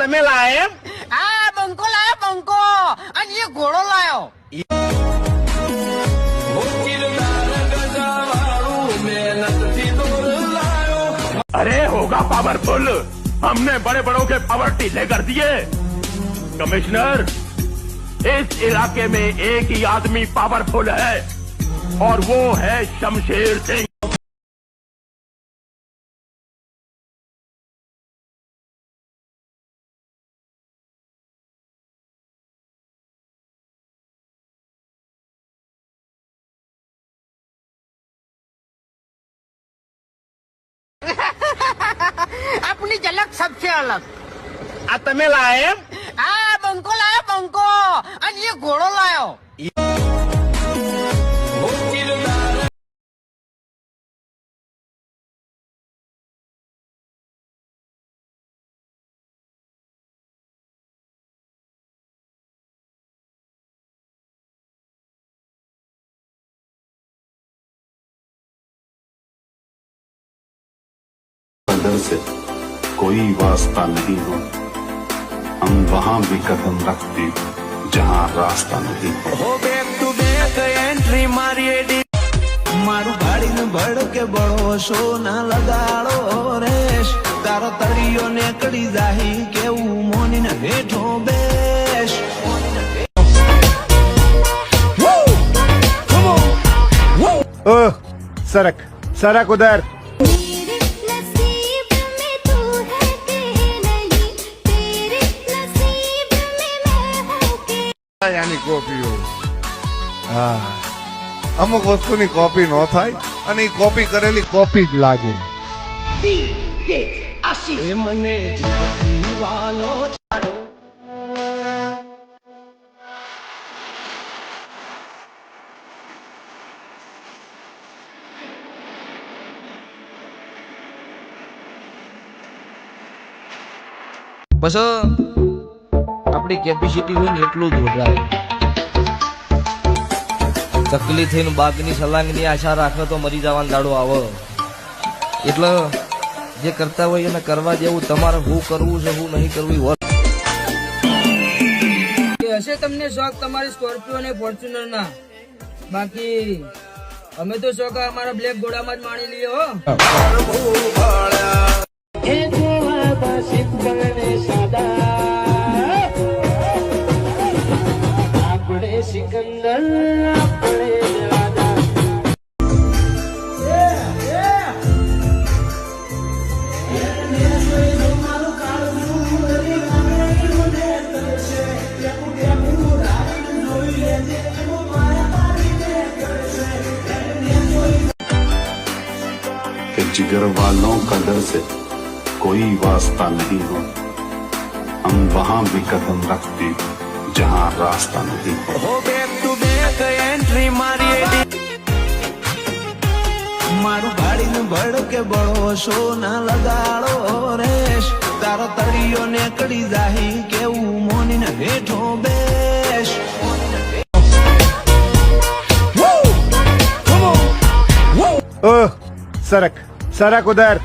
તમે લાયા આ બંકો લાયો બંકો અને એ ઘોડો લાયો अरे होगा पावरफुल हमने बड़े बड़ों के पावर ढीले कर दिए कमिश्नर इस इलाके में एक ही आदमी पावरफुल है और वो है शमशेर सिंह अपनी झलक सबसे अलग आ તમે લાયા આ બંકો લાયો બંકો અને એ ઘોડો લાયો कदर से कोई वास्ता नहीं हो हम वहाँ भी कदम रखते जहाँ रास्ता नहीं हो बैक टू बैक एंट्री मारिए मारू गाड़ी ने भड़ के बड़ो शो ना लगाड़ो रेश तारो तड़ियो ने कड़ी जाही के मोनी ने हेठो बेश ओह सरक सरक उधर यानी कॉपी हो અમુક વસ્તુની કોપી ન થાય અને એ કોપી કરેલી કોપી જ લાગે મને જીવાલો બસ આપણી કેપેસિટી હોય ને એટલું જ વપરાય ચકલી થઈને બાગની સલાંગની આશા રાખે તો મરી જવાનો દાડો આવે એટલે જે કરતા હોય એને કરવા જેવું તમારે શું કરવું છે શું નહીં કરવું હશે તમને શોખ તમારી સ્કોર્પિયો અને ફોર્ચ્યુનર ના બાકી અમે તો શોખ અમારા બ્લેક ઘોડામાં જ માણી લઈએ હો સિકંદર जिगर वालों का डर से कोई वास्ता नहीं हो हम वहाँ भी कदम रखते जहाँ रास्ता नहीं हो बैक टू बैक एंट्री मारिए मारू गाड़ी ने भड़ के बड़ो शो ना लगाड़ो रेश तारो तड़ियो ने कड़ी जाही के मोनी ने हेठो बेश ओह सरक सरक उधर